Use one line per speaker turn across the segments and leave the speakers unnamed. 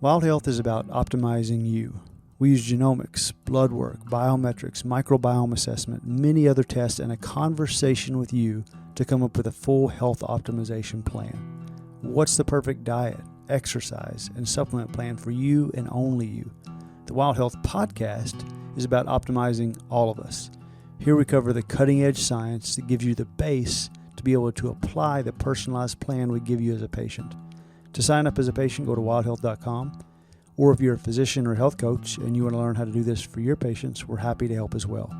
Wild Health is about optimizing you. We use genomics, blood work, biometrics, microbiome assessment, many other tests, and a conversation with you to come up with a full health optimization plan. What's the perfect diet, exercise, and supplement plan for you and only you? The Wild Health podcast is about optimizing all of us. Here we cover the cutting-edge science that gives you the base to be able to apply the personalized plan we give you as a patient. To sign up as a patient, go to wildhealth.com. Or if you're a physician or health coach and you want to learn how to do this for your patients, we're happy to help as well.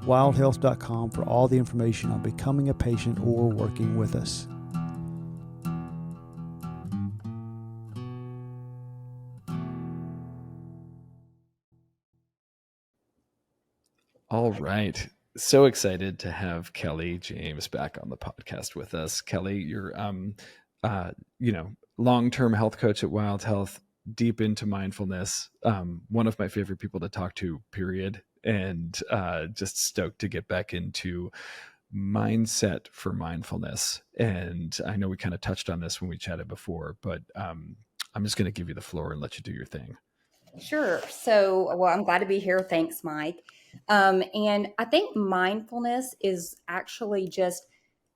Wildhealth.com for all the information on becoming a patient or working with us.
All right. So excited to have Kelly James back on the podcast with us. Kelly, you're long-term health coach at Wild Health, deep into mindfulness. One of my favorite people to talk to, period. And just stoked to get back into mindset for mindfulness. And I know we kind of touched on this when we chatted before, but I'm just going to give you the floor and let you do your thing.
Sure. So, well, I'm glad to be here. Thanks, Mike. And I think mindfulness is actually just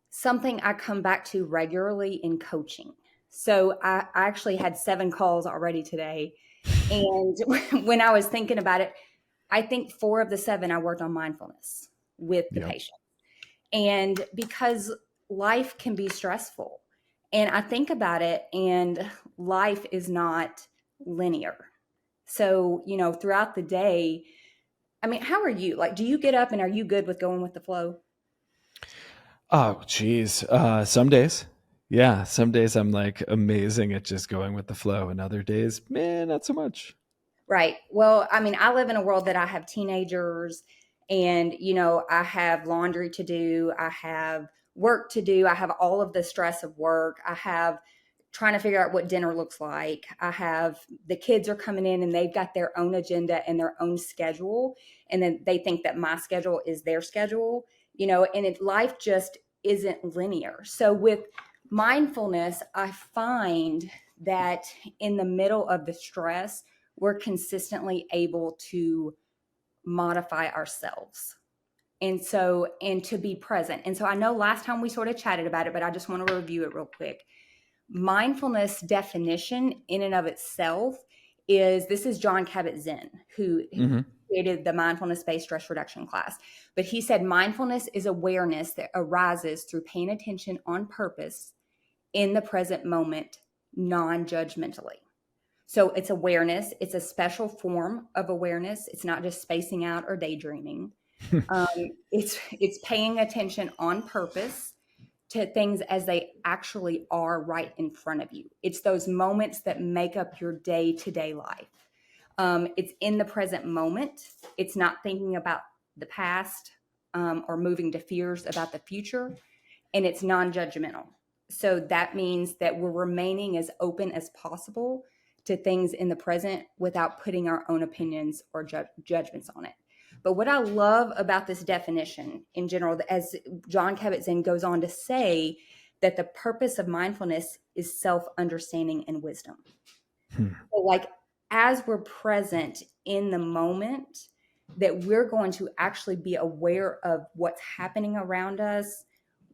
something I come back to regularly in coaching. So I actually had 7 calls already today. And when I was thinking about it, I think 4 of the 7, I worked on mindfulness with the patient. And because life can be stressful, and I think about it, and life is not linear. So, throughout the day, I mean, how are you? Like, do you get up and are you good with going with the flow?
Oh, geez. Some days. Yeah. Some days I'm like amazing at just going with the flow, and other days, man, not so much.
Right. Well, I mean, I live in a world that I have teenagers and, I have laundry to do. I have work to do. I have all of the stress of work. I have trying to figure out what dinner looks like. I have the kids are coming in and they've got their own agenda and their own schedule. And then they think that my schedule is their schedule, and life just isn't linear. So with mindfulness, I find that in the middle of the stress, we're consistently able to modify ourselves. And to be present. And so I know last time we sort of chatted about it, but I just want to review it real quick. Mindfulness definition in and of itself this is John Kabat-Zinn, who created the mindfulness-based stress reduction class. But he said mindfulness is awareness that arises through paying attention on purpose in the present moment, non-judgmentally. So it's awareness. It's a special form of awareness. It's not just spacing out or daydreaming. It's paying attention on purpose to things as they actually are right in front of you. It's those moments that make up your day-to-day life. It's in the present moment. It's not thinking about the past or moving to fears about the future. And it's non-judgmental. So that means that we're remaining as open as possible to things in the present without putting our own opinions or judgments on it. But what I love about this definition in general, as John Kabat-Zinn goes on to say, that the purpose of mindfulness is self-understanding and wisdom. So like as we're present in the moment, that we're going to actually be aware of what's happening around us.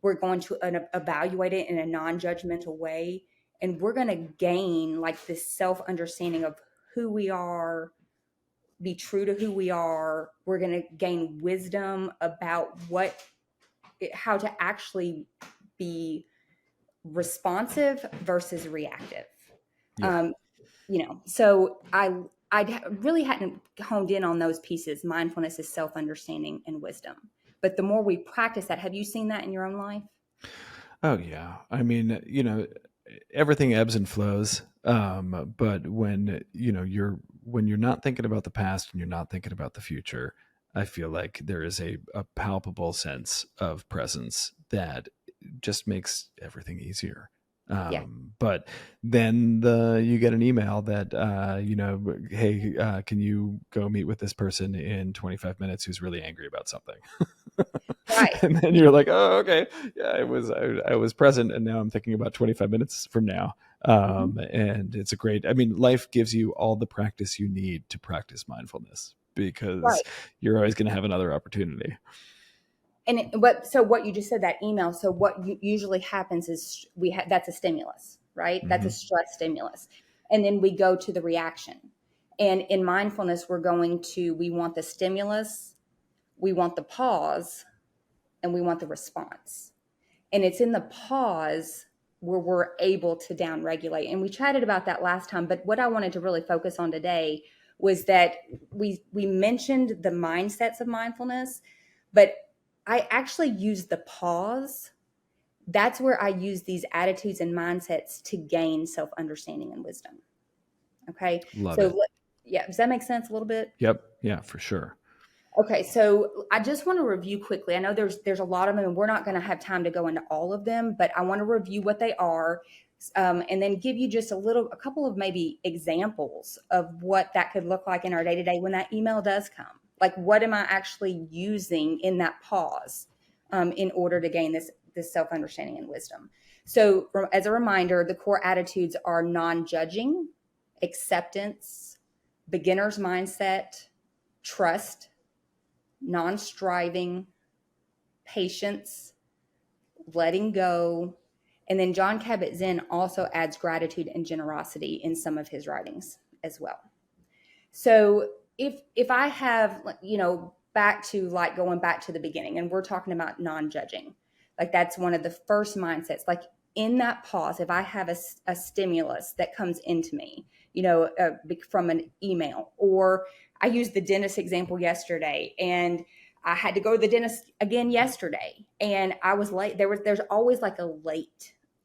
We're going to evaluate it in a non-judgmental way. And we're going to gain like this self-understanding of who we are, be true to who we are. We're going to gain wisdom about how to actually be responsive versus reactive.
Yeah.
So I really hadn't honed in on those pieces. Mindfulness is self-understanding and wisdom. But the more we practice that, have you seen that in your own life?
Oh, yeah. I mean, everything ebbs and flows. But when you're not thinking about the past and you're not thinking about the future, I feel like there is a palpable sense of presence that just makes everything easier. But then you get an email that, hey, can you go meet with this person in 25 minutes who's really angry about something? Right. And then you're like, oh, okay. Yeah, I was present. And now I'm thinking about 25 minutes from now.
Mhm.
And it's a great, I mean, life gives you all the practice you need to practice mindfulness because
Right.
you're always going to have another opportunity.
And what you just said, that email. So what usually happens is that's a stimulus, right? That's a
Hmm.
stress stimulus. And then we go to the reaction. And in mindfulness, we want the stimulus, we want the pause, and we want the response. And it's in the pause where we're able to down regulate. And we chatted about that last time, but what I wanted to really focus on today was that we mentioned the mindsets of mindfulness, but I actually use the pause. That's where I use these attitudes and mindsets to gain self-understanding and wisdom. Okay.
Love
So
it.
yeah, does that make sense a little bit?
Yep. Yeah, for sure.
Okay, so I just want to review quickly. I know there's a lot of them, and we're not going to have time to go into all of them, but I want to review what they are, and then give you just a couple of maybe examples of what that could look like in our day to day when that email does come. Like, what am I actually using in that pause, in order to gain this self understanding and wisdom? So, as a reminder, the core attitudes are non judging, acceptance, beginner's mindset, trust, non-striving, patience, letting go. And then John Kabat-Zinn also adds gratitude and generosity in some of his writings as well. So if I have, back to like going back to the beginning, and we're talking about non-judging, like that's one of the first mindsets. Like in that pause, if I have a stimulus that comes into me, from an email, or I used the dentist example yesterday, and I had to go to the dentist again yesterday, and I was late. There's always like a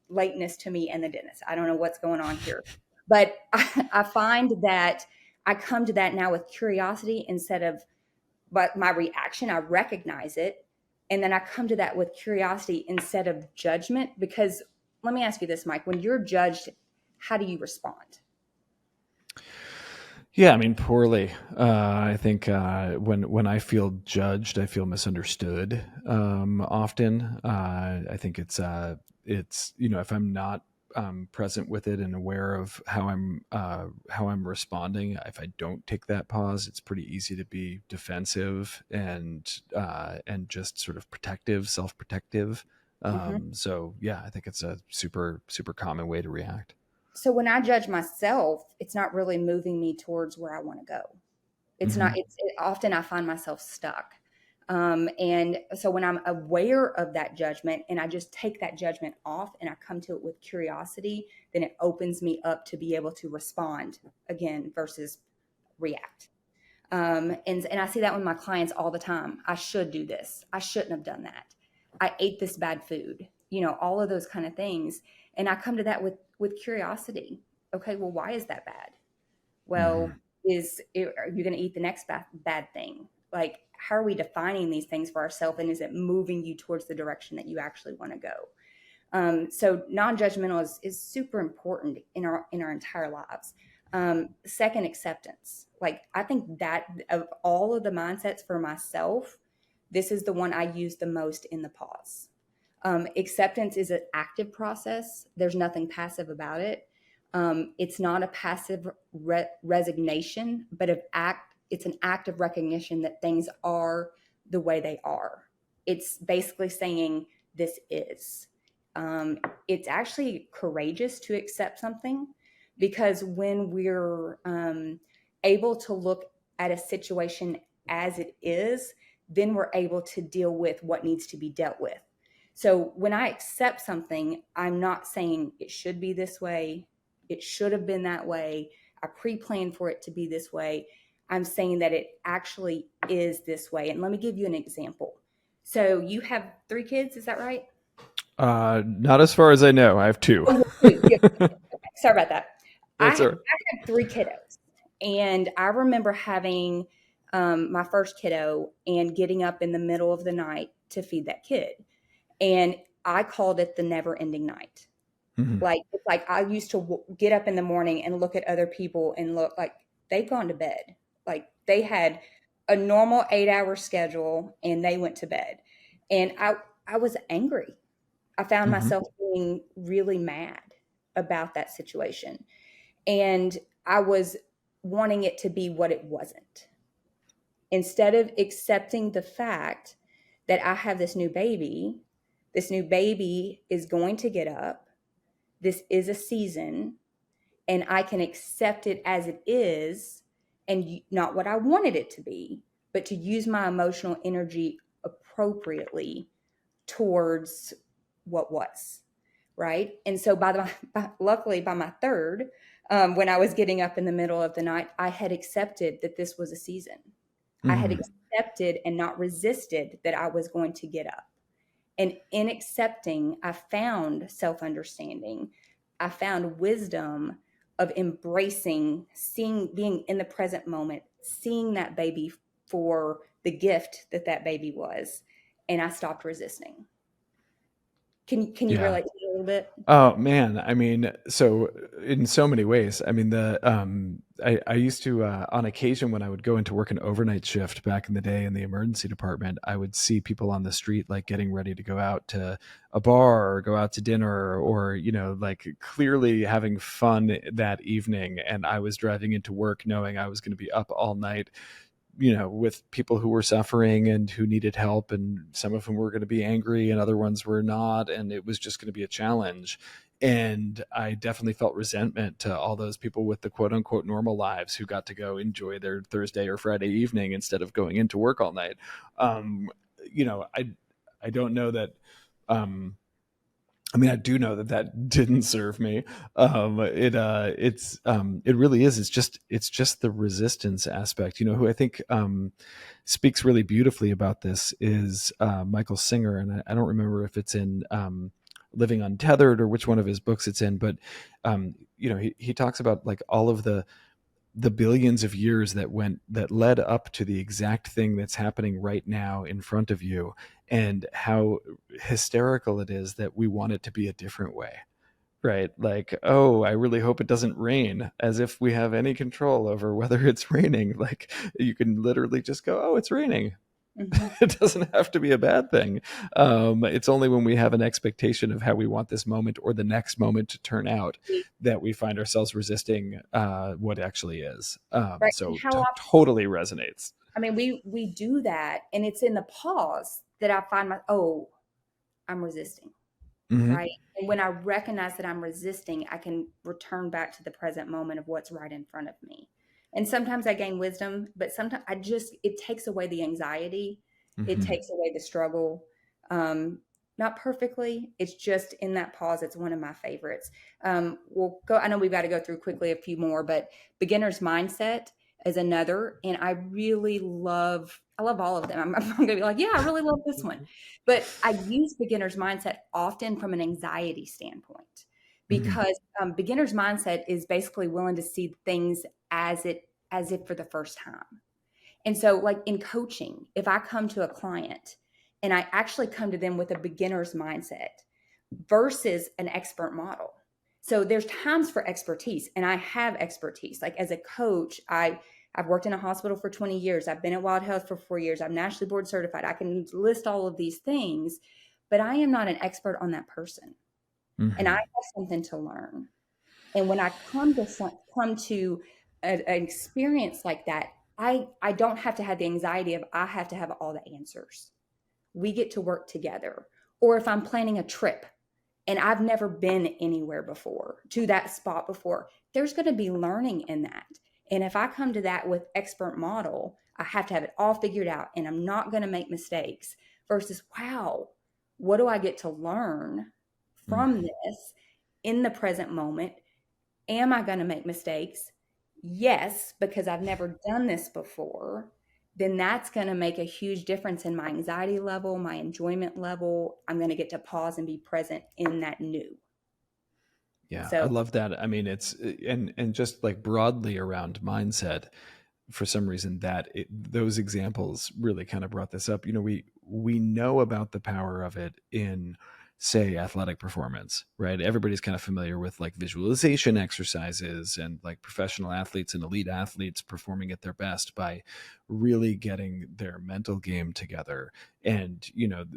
lateness to me and the dentist. I don't know what's going on here, but I find that I come to that now with curiosity instead of, but my reaction, I recognize it. And then I come to that with curiosity instead of judgment. Because let me ask you this, Mike, when you're judged, how do you respond?
Yeah, I mean, poorly. I think when I feel judged, I feel misunderstood. Often, I think it's if I'm not present with it and aware of how I'm responding, if I don't take that pause, it's pretty easy to be defensive and just sort of protective, self protective.
Mhm.
So yeah, I think it's a super super common way to react.
So when I judge myself, it's not really moving me towards where I want to go. It's not,
Hmm.
often I find myself stuck. And so when I'm aware of that judgment and I just take that judgment off and I come to it with curiosity, then it opens me up to be able to respond again versus react. And I see that with my clients all the time. I should do this. I shouldn't have done that. I ate this bad food. All of those kind of things. And I come to that with curiosity. Okay, well, why is that bad? Well,
Hmm.
are you going to eat the next bad thing? Like, how are we defining these things for ourselves, and is it moving you towards the direction that you actually want to go? So non-judgmental is super important in our entire lives. Second, acceptance. Like, I think that of all of the mindsets for myself, this is the one I use the most in the pause. Acceptance is an active process. There's nothing passive about it. It's not a passive resignation, but it's an act of recognition that things are the way they are. It's basically saying this is. It's actually courageous to accept something, because when we're able to look at a situation as it is, then we're able to deal with what needs to be dealt with. So when I accept something, I'm not saying it should be this way, it should have been that way, I pre-planned for it to be this way. I'm saying that it actually is this way. And let me give you an example. So you have 3 kids, is that right?
Not as far as I know. I have two.
Oh, you have 2. Okay, sorry about that.
That's all right.
I have 3 kiddos, and I remember having my first kiddo and getting up in the middle of the night to feed that kid, and I called it the never-ending night.
Mhm.
Like, it's like I used to get up in the morning and look at other people and look like they've gone to bed. Like, they had a normal 8-hour schedule and they went to bed, and I was angry. I found
Mhm.
myself being really mad. about that situation. And I was wanting it to be what it wasn't. Instead of accepting the fact that I have this new baby is going to get up. This is a season, and I can accept it as it is, and not what I wanted it to be, but to use my emotional energy appropriately towards what was, right? And so luckily by my third, when I was getting up in the middle of the night, I had accepted that this was a season. I had accepted and not resisted that I was going to get up. And in accepting, I found self-understanding. I found wisdom of embracing, being in the present moment, seeing that baby for the gift that baby was. And I stopped resisting. Can you relate to it a little bit?
Oh man, I mean, so in so many ways. I mean, I used to on occasion when I would go into work an overnight shift back in the day in the emergency department, I would see people on the street like getting ready to go out to a bar or go out to dinner, or like clearly having fun that evening, and I was driving into work knowing I was going to be up all night, with people who were suffering and who needed help, and some of them were going to be angry and other ones were not, and it was just going to be a challenge. And I definitely felt resentment to all those people with the quote unquote normal lives who got to go enjoy their Thursday or Friday evening instead of going into work all night. I don't know that, I mean, I do know that didn't serve me. It really is. It's just the resistance aspect. Who I think speaks really beautifully about this is Michael Singer, and I don't remember if it's in Living Untethered or which one of his books it's in, but he talks about like all of the billions of years that led up to the exact thing that's happening right now in front of you, and how hysterical it is that we want it to be a different way, right? Like, oh, I really hope it doesn't rain, as if we have any control over whether it's raining. Like, you can literally just go, oh, it's raining. It doesn't have to be a bad thing. It's only when we have an expectation of how we want this moment or the next moment to turn out that we find ourselves resisting what actually is.
Right.
So totally resonates.
I mean, we do that, and it's in the pause that I find I'm resisting, right? And when I recognize that I'm resisting, I can return back to the present moment of what's right in front of me. And sometimes I gain wisdom, but sometimes it takes away the anxiety. It takes away the struggle. Not perfectly. It's just in that pause. It's one of my favorites. We'll go. I know we've got to go through quickly a few more, but beginner's mindset is another. And I love all of them. I'm going to be like, yeah, I really love this one. But I use beginner's mindset often from an anxiety standpoint, because beginner's mindset is basically willing to see things as if for the first time. And so like in coaching, if I come to a client and I actually come to them with a beginner's mindset versus an expert model. So there's times for expertise, and I have expertise. Like as a coach, I've worked in a hospital for 20 years. I've been at Wild Health for 4 years. I'm nationally board certified. I can list all of these things, but I am not an expert on that person. And I have something to learn. And when I come to an experience like that, I don't have to have the anxiety of I have to have all the answers. We get to work together. Or if I'm planning a trip and I've never been anywhere before, to that spot before, there's going to be learning in that. And if I come to that with expert model, I have to have it all figured out, and I'm not going to make mistakes, versus, wow, what do I get to learn from this in the present moment? Am I going to make mistakes? Yes, because I've never done this before. Then that's going to make a huge difference in my anxiety level, my enjoyment level. I'm going to get to pause and be present in that new.
Yeah,
So,
I love that. I mean, it's and just like broadly around mindset, for some reason those examples really kind of brought this up. We know about the power of it in say athletic performance, right? Everybody's kind of familiar with like visualization exercises and like professional athletes and elite athletes performing at their best by really getting their mental game together. And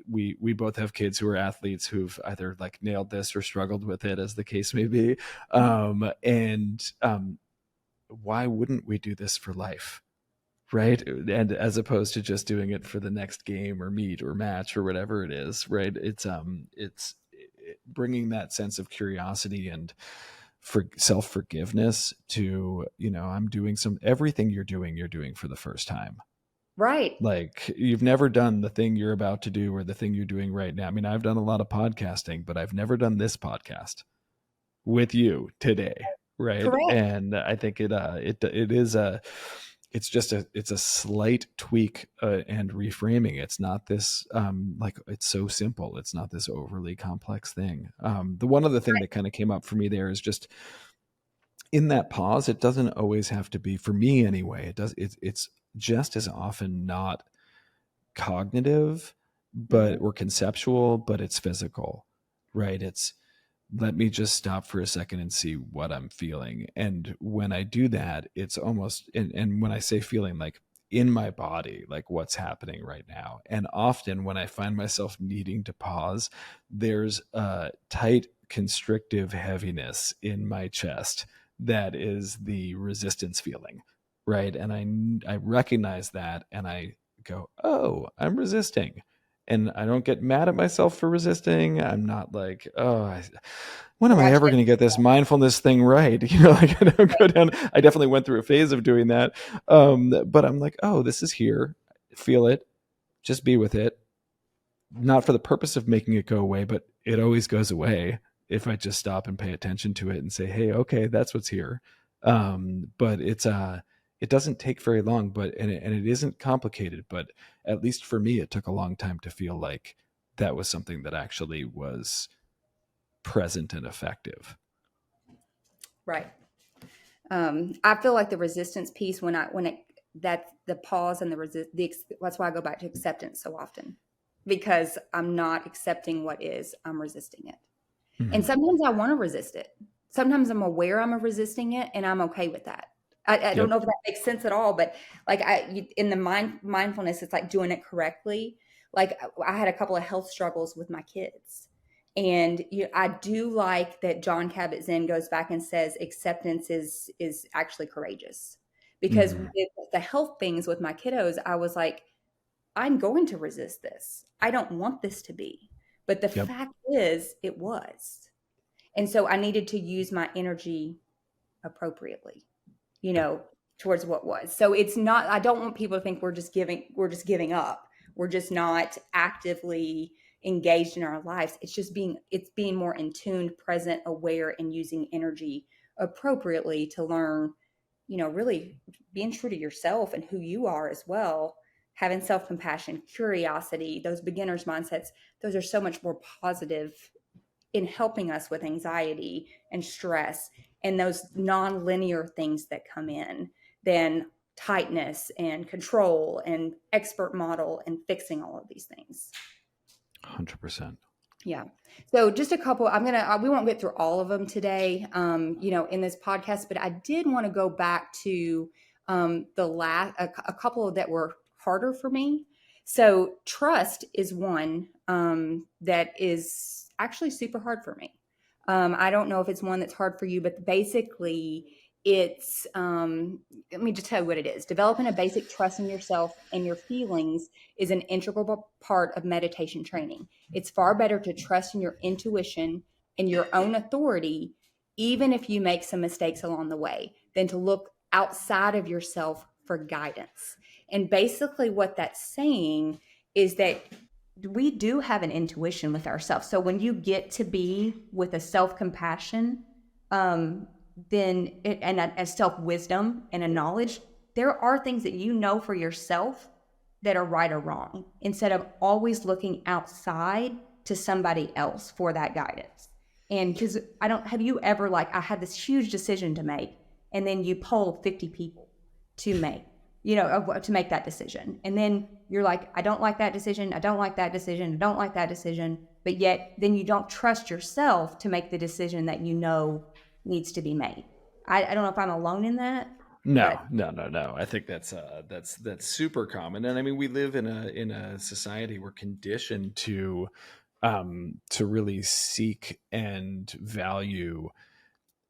we both have kids who are athletes who've either like nailed this or struggled with it, as the case may be. And why wouldn't we do this for life? Right. And as opposed to just doing it for the next game or meet or match or whatever it is, right? It's bringing that sense of curiosity and for self-forgiveness to, I'm doing everything you're doing for the first time.
Right.
Like, you've never done the thing you're about to do or the thing you're doing right now. I mean, I've done a lot of podcasting, but I've never done this podcast with you today. Right.
Correct.
And I think it is it's a slight tweak and reframing. It's not this like, it's so simple. It's not this overly complex thing. The one other thing that kind of came up for me there is just in that pause, it doesn't always have to be, for me anyway, it's just as often not cognitive or conceptual, but it's physical, right? It's, let me just stop for a second and see what I'm feeling. And when I do that, it's almost, and when I say feeling, like in my body, like what's happening right now. And often when I find myself needing to pause, there's a tight, constrictive heaviness in my chest that is the resistance feeling, right? And I recognize that and I go, oh, I'm resisting. And I don't get mad at myself for resisting. I'm not like, oh, when am I ever going to get this mindfulness thing right? Like, I don't go down. I definitely went through a phase of doing that. But I'm like, oh, this is here. Feel it. Just be with it. Not for the purpose of making it go away, but it always goes away if I just stop and pay attention to it and say, hey, okay, that's what's here. But it doesn't take very long, and it isn't complicated, but at least for me, it took a long time to feel like that was something that actually was present and effective.
Right. I feel like the resistance piece that's the pause and that's why I go back to acceptance so often, because I'm not accepting what is, I'm resisting it. Mm-hmm. And sometimes I want to resist it. Sometimes I'm aware I'm resisting it and I'm okay with that. I don't know if that makes sense at all, but like in the mindfulness, it's like doing it correctly. Like I had a couple of health struggles with my kids. And I do like that John Kabat-Zinn goes back and says acceptance is actually courageous, because with the health things with my kiddos, I was like, I'm going to resist this. I don't want this to be. But the fact is, it was. And so I needed to use my energy appropriately, towards what was. So it's not, I don't want people to think we're just giving up. We're just not actively engaged in our lives. It's being more in tuned, present, aware, and using energy appropriately to learn, really being true to yourself and who you are as well. Having self-compassion, curiosity, those beginner's mindsets, those are so much more positive in helping us with anxiety and stress and those non-linear things that come in than tightness and control and expert model and fixing all of these things.
100%.
Yeah. So just a couple, we won't get through all of them today, in this podcast, but I did want to go back to a couple that were harder for me. So trust is one that is actually super hard for me. I don't know if it's one that's hard for you, but basically it's, let me just tell you what it is. Developing a basic trust in yourself and your feelings is an integral part of meditation training. It's far better to trust in your intuition and your own authority, even if you make some mistakes along the way, than to look outside of yourself for guidance. And basically what that's saying is that we do have an intuition with ourselves. So when you get to be with a self-compassion, and a self-wisdom and a knowledge, there are things that you know for yourself that are right or wrong, instead of always looking outside to somebody else for that guidance. And because have you ever I had this huge decision to make, and then you poll 50 people to make, to make that decision. And then you're like, I don't like that decision. I don't like that decision. I don't like that decision. But yet then you don't trust yourself to make the decision that needs to be made. I don't know if I'm alone in that,
No,
but
no, no, no. I think that's super common, and I mean, we live in a society we're conditioned to really seek and value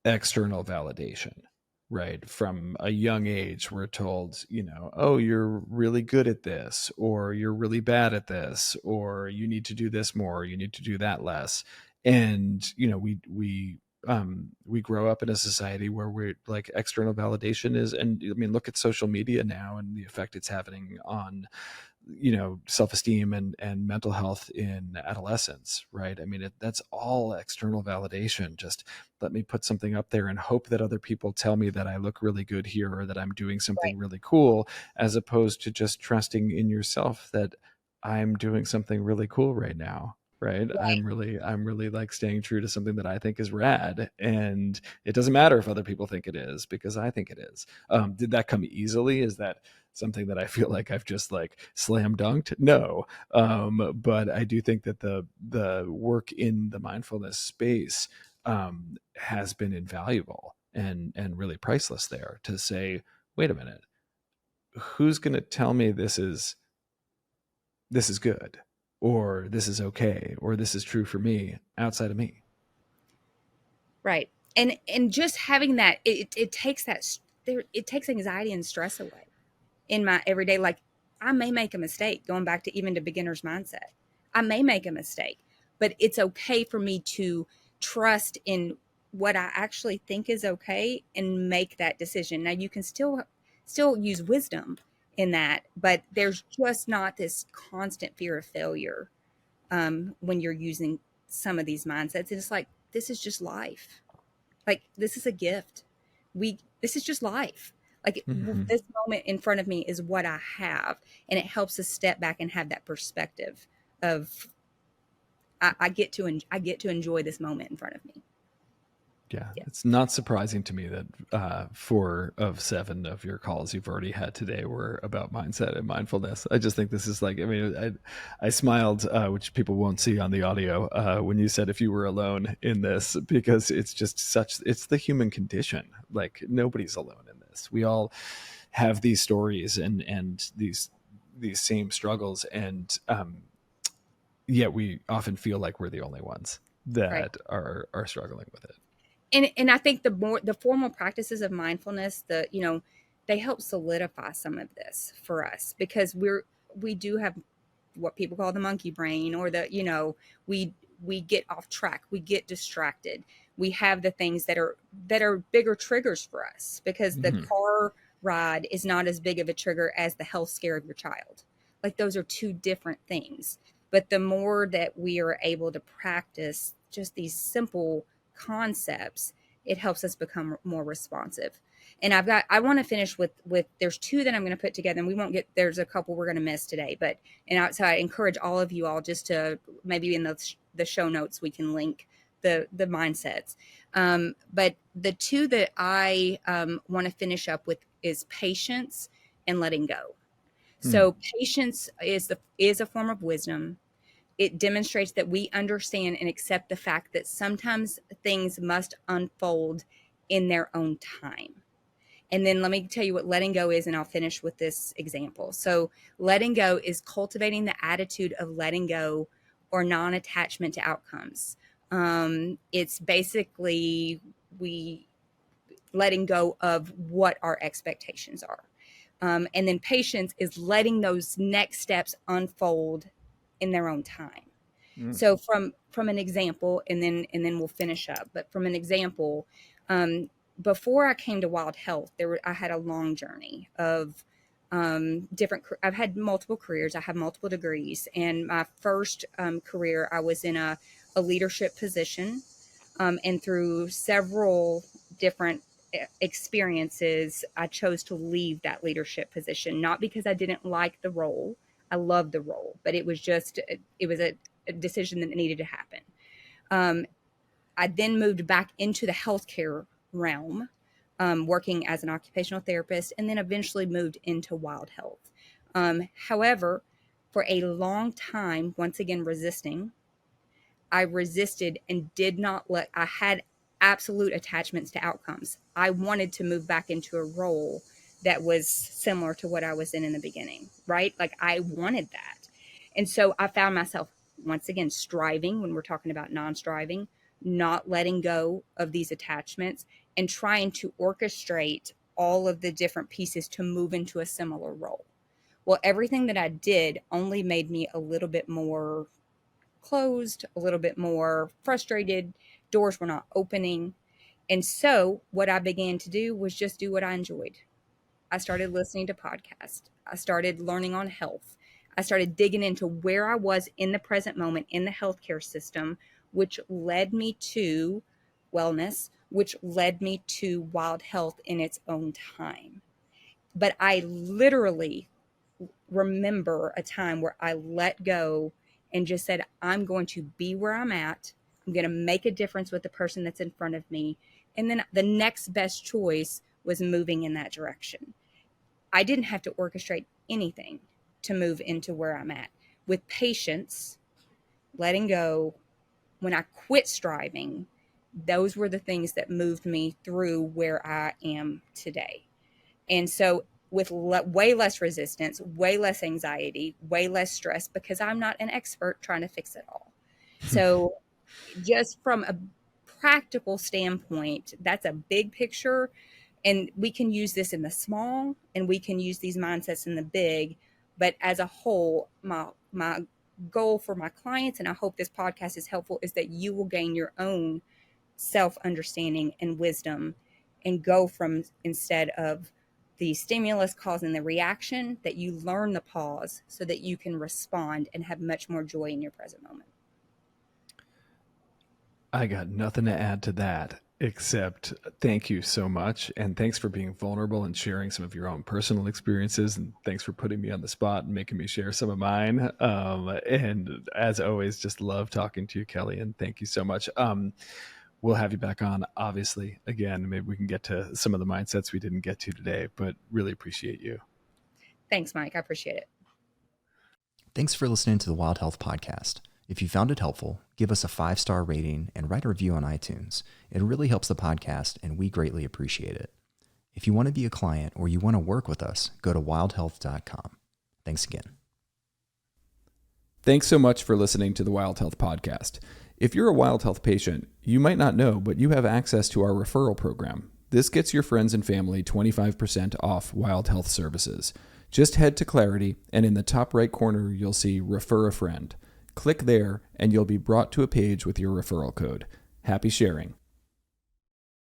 external validation, right? From a young age, we're told, oh, you're really good at this, or you're really bad at this, or you need to do this more, or you need to do that less. And, we grow up in a society where we're like external validation is, and I mean, look at social media now and the effect it's having on self-esteem and mental health in adolescence, right? I mean, that's all external validation. Just let me put something up there and hope that other people tell me that I look really good here or that I'm doing something
right,
really cool, as opposed to just trusting in yourself that I'm doing something really cool right now, right?
right,
I'm really like staying true to something that I think is rad, and it doesn't matter if other people think it is, because I think it is. Did that come easily? Is that something that I feel like I've just like slam dunked? No. But I do think that the work in the mindfulness space has been invaluable and really priceless there, to say, wait a minute, who's going to tell me this is good, or this is okay, or this is true for me outside of me?
right. And just having that, it takes it takes anxiety and stress away in my everyday. Like, I may make a mistake, going back to even to beginner's mindset. I may make a mistake, but it's okay for me to trust in what I actually think is okay and make that decision. Now you can still use wisdom in that, but there's just not this constant fear of failure when you're using some of these mindsets. And it's like, this is just life. Like, this is a gift. This is just life. Like,
Mm-hmm.
this moment in front of me is what I have, and it helps us step back and have that perspective of I get to enjoy this moment in front of me.
Yeah,
Yeah,
it's not surprising to me that 4 of 7 of your calls you've already had today were about mindset and mindfulness. I just think this is like, I mean, I smiled, which people won't see on the audio, when you said if you were alone in this, because it's just it's the human condition. Like, nobody's alone in this. We all have these stories and these same struggles, and yet we often feel like we're the only ones
right.
that are struggling with it.
And I think the formal practices of mindfulness, they help solidify some of this for us, because we do have what people call the monkey brain, or we get off track, we get distracted, we have the things that are bigger triggers for us, because the
Mhm.
car ride is not as big of a trigger as the health scare of your child. Like, those are two different things. But the more that we are able to practice just these simple concepts, it helps us become more responsive. And I want to finish with there's two that I'm going to put together, and we won't get, there's a couple we're going to miss today, but so I encourage all of you all just to, maybe in the show notes we can link the mindsets. But the two that I want to finish up with is patience and letting go.
Mm.
So patience is a form of wisdom. It demonstrates that we understand and accept the fact that sometimes things must unfold in their own time. And then let me tell you what letting go is, and I'll finish with this example. So, letting go is cultivating the attitude of letting go or non attachment to outcomes. It's basically we letting go of what our expectations are. And then patience is letting those next steps unfold in their own time.
Mm.
So from an example, and then we'll finish up. But from an example, um, before I came to Wild Health, I had a long journey of different. I've had multiple careers. I have multiple degrees, and my first career, I was in a leadership position, and through several different experiences, I chose to leave that leadership position, not because I didn't like the role. I loved the role, but it was a decision that needed to happen. Um, I then moved back into the healthcare realm, working as an occupational therapist, and then eventually moved into Wild Health. However, for a long time, once again, I resisted and did not I had absolute attachments to outcomes. I wanted to move back into a role that was similar to what I was in the beginning, right? Like I wanted that. And so I found myself once again striving, when we're talking about non-striving, not letting go of these attachments and trying to orchestrate all of the different pieces to move into a similar role. Well, everything that I did only made me a little bit more closed, a little bit more frustrated. Doors were not opening. And so what I began to do was just do what I enjoyed. I started listening to podcasts. I started learning on health. I started digging into where I was in the present moment in the healthcare system, which led me to wellness, which led me to Wild Health in its own time. But I literally remember a time where I let go and just said, I'm going to be where I'm at. I'm going to make a difference with the person that's in front of me. And then the next best choice was moving in that direction. I didn't have to orchestrate anything to move into where I'm at. With patience, letting go, when I quit striving, those were the things that moved me through where I am today. And so with way less resistance, way less anxiety, way less stress, because I'm not an expert trying to fix it all. So just from a practical standpoint, that's a big picture. And we can use this in the small and we can use these mindsets in the big. But as a whole, my goal for my clients, and I hope this podcast is helpful, is that you will gain your own self-understanding and wisdom and go from, instead of the stimulus causing the reaction, that you learn the pause so that you can respond and have much more joy in your present moment.
I got nothing to add to that, except thank you so much. And thanks for being vulnerable and sharing some of your own personal experiences. And thanks for putting me on the spot and making me share some of mine. And as always, just love talking to you, Kelly. And thank you so much. We'll have you back on, obviously, again. Maybe we can get to some of the mindsets we didn't get to today, but really appreciate you.
Thanks, Mike. I appreciate it.
Thanks for listening to the Wild Health Podcast. If you found it helpful, give us a 5-star rating and write a review on iTunes. It really helps the podcast, and we greatly appreciate it. If you want to be a client or you want to work with us, go to wildhealth.com. Thanks again.
Thanks so much for listening to the Wild Health Podcast. If you're a Wild Health patient, you might not know, but you have access to our referral program. This gets your friends and family 25% off Wild Health services. Just head to Clarity, and in the top right corner, you'll see Refer a Friend. Click there, and you'll be brought to a page with your referral code. Happy sharing.